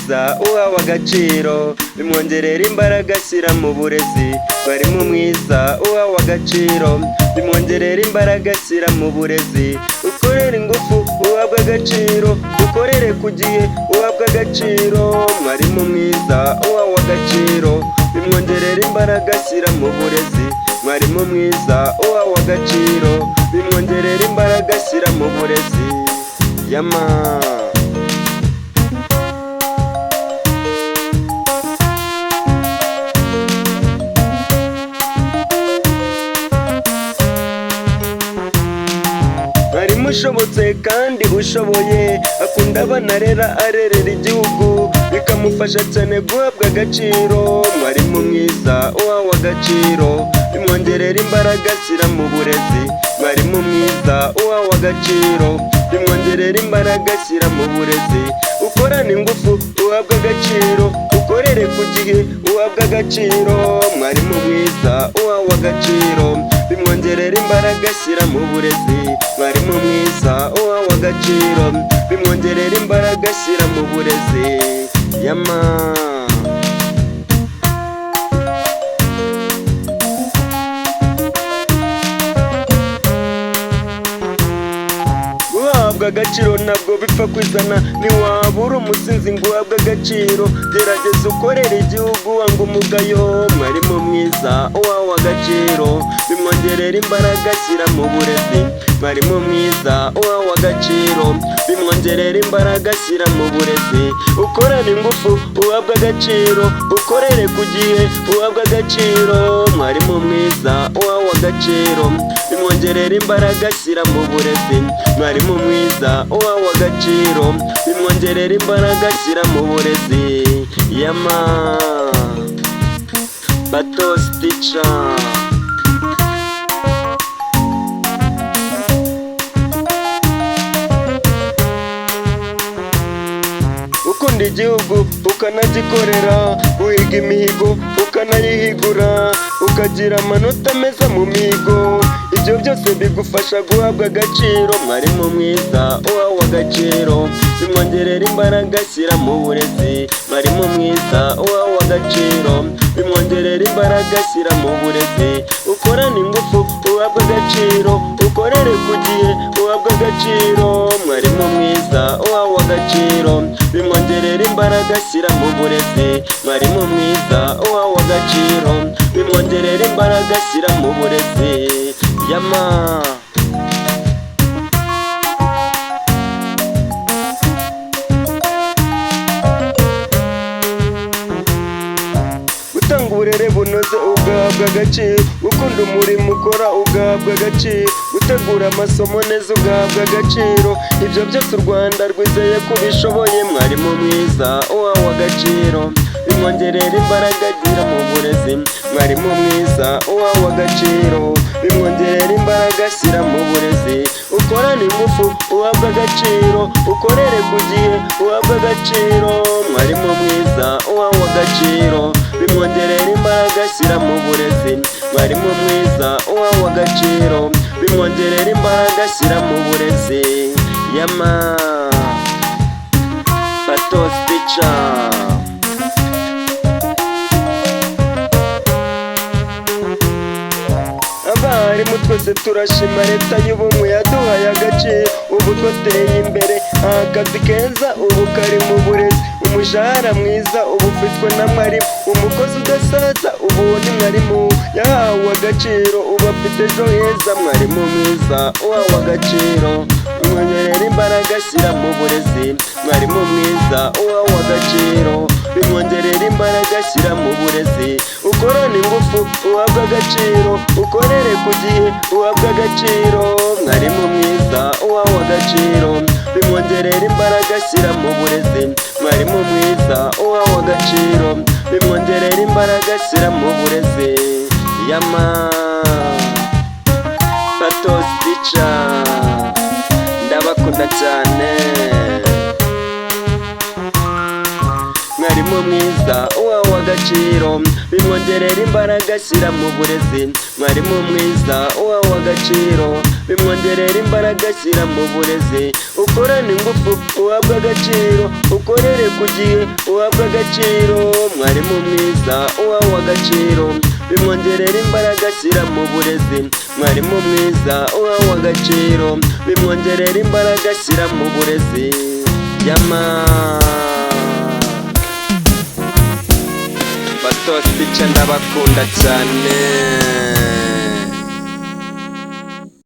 mwiza uhawe agaciro bimwongerera imbaraga ashyira mu burezi. Mwarimu mwiza uhawe agaciro bimwongerera imbaraga ashyira mu burezi. Ukorera ingufu uhabwa agaciro, ukorere ku gihe uhabwa agaciro. Mwarimu mwiza uhawe agaciro bimwongerera imbaraga ashyira mu burezi. Mwarimu mwiza uhawe agaciro bimwongerera imbaraga ashyira mu burezi. Yama mwarimu ushobotse kandi ushoboye, akunda abana arerera igihugu, bikamufasha cyane guhabwa agaciro. Mwarimu mwiza uhawe agaciro bimwongerera imbaraga ashyira mu burezi. Mwarimu mwiza uhawe agaciro bimwongerera imbaraga ashyira mu burezi. Ukorana ingufu uhabwa agaciro, ukorere ku gihe uhabwa agaciro. Mwarimu mwiza uhawe agaciro bimwongerera imbaraga ashyira mu burezi. Mwarimu mwiza uhawe agaciro bimwongerera imbaraga ashyira mu burezi. Yama guhabwa agaciro ntabwo bipfa kwizana, ntiwabura umusinzi ngo uhabwe agaciro. Gerageza ukorere igihugu wanga umugayo. Mwarimu mwiza uhawe agaciro bimwongerera imbaraga ashyira mu burezi. Mwarimu mwiza uhawe agaciro bimwongerera imbaraga ashyira mu burezi. Ukorana ingufu uhabwa agaciro, ukorere ku gihe uhabwa agaciro. Mwarimu mwiza uhawe agaciro bimwongerera imbaraga ashyira mu burezi. Mwarimu mwiza uhawe agaciro bimwongerera imbaraga ashyira mu burezi. Yama Patos Teacher. Ukunda igihugu ukanagikorera, uhiga imihigo ukanayihigura, ukagira amanota meza mu mihigo. Ibyo byose bigufasha guhabwa agaciro. Mwarimu mwiza uhawe agaciro bimwongerera imbaraga ashyira mu burezi. Mwarimu mwiza uhawe agaciro bimwongerera imbaraga ashyira mu burezi. Ukorana ingufu uhabwa agaciro, ukorere ku gihe uhabwa agaciro. Mwarimu mwiza uhawe agaciro bimwongerera imbaraga ashyira mu burezi. Mwarimu mwiza uhawe agaciro bimwongerera imbaraga ashyira mu burezi. Yama gutanga uburere bunoze ugahabwa agaciro, gukunda umurimo ukora ugahabwa agaciro, gutegura amasomo neza ugahabwa agaciro. Ibyo byose u Rwanda rwizeye ko bishoboye. Mwarimu mwiza uhawe agaciro bimwongerera imbaraga agira mu burezi. Mwarimu mwiza uhawe agaciro bimwongerera imbaraga ashyira mu burezi. Ukorana ingufu uhabwa agaciro, ukorere ku gihe uhabwa agaciro. Mwarimu mwiza uhawe agaciro bimwongerera imbaraga ashyira mu burezi. Mwarimu mwiza uhawe agaciro bimwongerera imbaraga ashyira mu burezi. Yama Patos Teacher. Abarimu twese turashima leta y'ubumwe yaduhaye agaciro. Ubu twateye imbere, akazi keza ubu kari mu burezi. Umushahara mwiza ubu ufitwe na mwarimu, umukozi udasaza ubu ni mwarimu. Yahawe agaciro ubu afite ejo heza. Mwarimu mwiza uhawe agaciro bimwongerera imbaraga ashyira mu burezi. Mwarimu mwiza uhawe agaciro bimwongerera imbaraga ashyira mu burezi. Ukorana ingufu uhabwa agaciro, ukorere ku gihe uhabwa agaciro. Mwarimu mwiza uhawe agaciro bimwongerera imbaraga ashyira mu burezi. Mwarimu mwiza uhawe agaciro bimwongerera imbaraga ashyira mu burezi. Yama Patos Teacher, ndabakunda cyane. Mwarimu mwiza uhawe agaciro bimwongerera imbaraga ashyira mu burezi. Mwarimu mwiza uhawe agaciro, bimwongerera imbaraga ashyira mu burezi. Ukorane ingufu uhabwe agaciro, ukorere ku gihe uhabwe agaciro. Mwarimu mwiza uhawe agaciro, bimwongerera imbaraga ashyira mu burezi. Mwarimu mwiza uhawe agaciro, bimwongerera imbaraga ashyira mu burezi. Yama Batos Picha ndabakunda cyane.